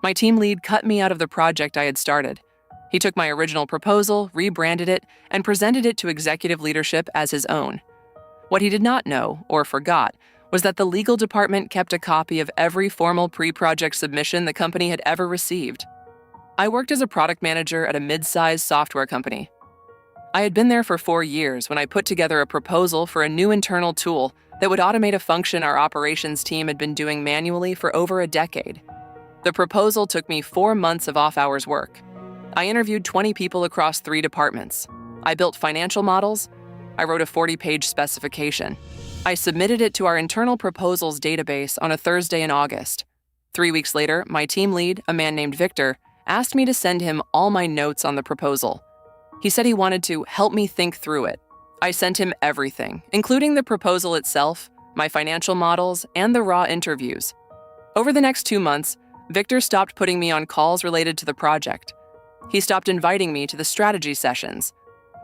My team lead cut me out of the project I had started. He took my original proposal, rebranded it, and presented it to executive leadership as his own. What he did not know, or forgot, was that the legal department kept a copy of every formal pre-project submission the company had ever received. I worked as a product manager at a mid-sized software company. I had been there for 4 years when I put together a proposal for a new internal tool that would automate a function our operations team had been doing manually for over a decade. The proposal took me 4 months of off-hours work. I interviewed 20 people across 3 departments. I built financial models. I wrote a 40-page specification. I submitted it to our internal proposals database on a Thursday in August. 3 weeks later, my team lead, a man named Victor, asked me to send him all my notes on the proposal. He said he wanted to help me think through it. I sent him everything, including the proposal itself, my financial models, and the raw interviews. Over the next 2 months, Victor stopped putting me on calls related to the project. He stopped inviting me to the strategy sessions.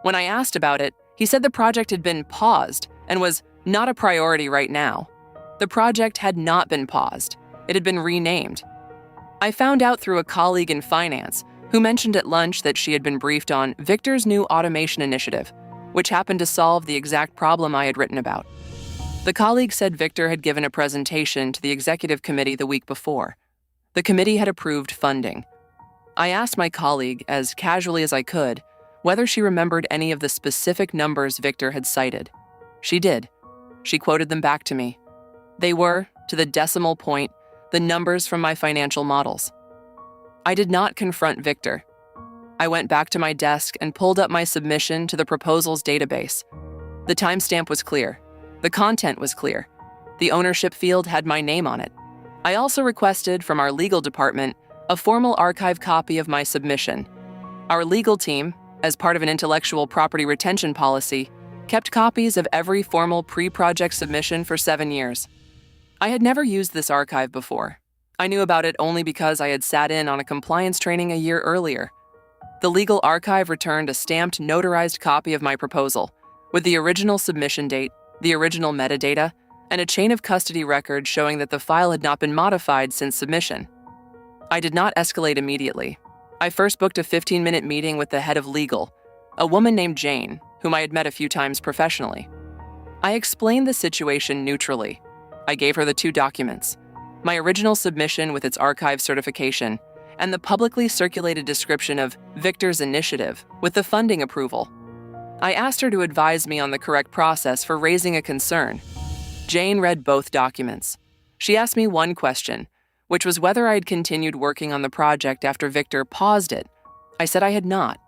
When I asked about it, he said the project had been paused and was not a priority right now. The project had not been paused. It had been renamed. I found out through a colleague in finance who mentioned at lunch that she had been briefed on Victor's new automation initiative, which happened to solve the exact problem I had written about. The colleague said Victor had given a presentation to the executive committee the week before. The committee had approved funding. I asked my colleague, as casually as I could, whether she remembered any of the specific numbers Victor had cited. She did. She quoted them back to me. They were, to the decimal point, the numbers from my financial models. I did not confront Victor. I went back to my desk and pulled up my submission to the proposals database. The timestamp was clear. The content was clear. The ownership field had my name on it. I also requested from our legal department a formal archive copy of my submission. Our legal team, as part of an intellectual property retention policy, kept copies of every formal pre-project submission for 7 years. I had never used this archive before. I knew about it only because I had sat in on a compliance training a year earlier. The legal archive returned a stamped, notarized copy of my proposal, with the original submission date, the original metadata, and a chain of custody record showing that the file had not been modified since submission. I did not escalate immediately. I first booked a 15-minute meeting with the head of legal, a woman named Jane, whom I had met a few times professionally. I explained the situation neutrally. I gave her the 2 documents, my original submission with its archive certification, and the publicly circulated description of Victor's initiative with the funding approval. I asked her to advise me on the correct process for raising a concern. Jane read both documents. She asked me one question, which was whether I had continued working on the project after Victor paused it. I said I had not.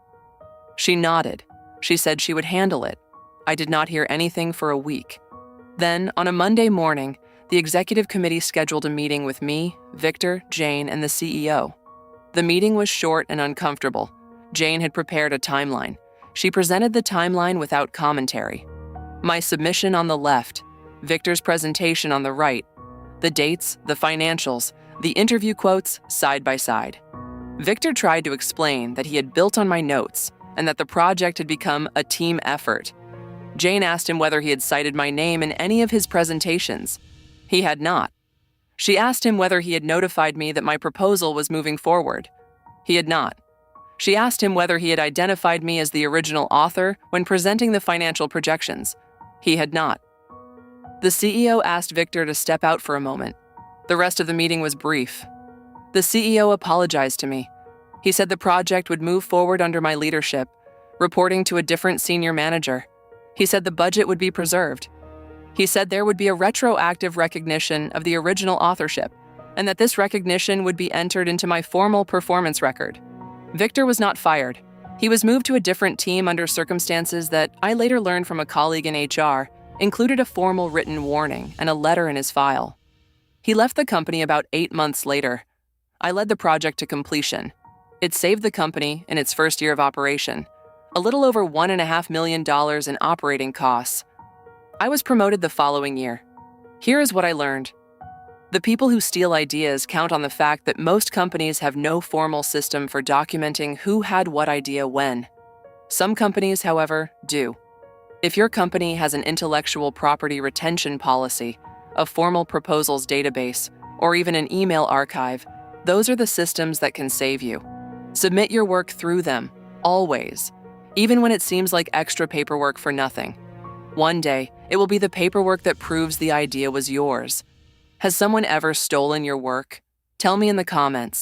She nodded. She said she would handle it. I did not hear anything for a week. Then, on a Monday morning, the executive committee scheduled a meeting with me, Victor, Jane, and the CEO. The meeting was short and uncomfortable. Jane had prepared a timeline. She presented the timeline without commentary. My submission on the left, Victor's presentation on the right, the dates, the financials, the interview quotes side by side. Victor tried to explain that he had built on my notes and that the project had become a team effort. Jane asked him whether he had cited my name in any of his presentations. He had not. She asked him whether he had notified me that my proposal was moving forward. He had not. She asked him whether he had identified me as the original author when presenting the financial projections. He had not. The CEO asked Victor to step out for a moment. The rest of the meeting was brief. The CEO apologized to me. He said the project would move forward under my leadership, reporting to a different senior manager. He said the budget would be preserved. He said there would be a retroactive recognition of the original authorship, and that this recognition would be entered into my formal performance record. Victor was not fired. He was moved to a different team under circumstances that I later learned from a colleague in HR included a formal written warning and a letter in his file. He left the company about 8 months later. I led the project to completion. It saved the company, in its first year of operation, a little over $1.5 million in operating costs. I was promoted the following year. Here is what I learned. The people who steal ideas count on the fact that most companies have no formal system for documenting who had what idea when. Some companies, however, do. If your company has an intellectual property retention policy, a formal proposals database, or even an email archive, Those are the systems that can save you. Submit your work through them, always, even when it seems like extra paperwork for nothing. One day, it will be the paperwork that proves the idea was yours. Has someone ever stolen your work? Tell me in the comments.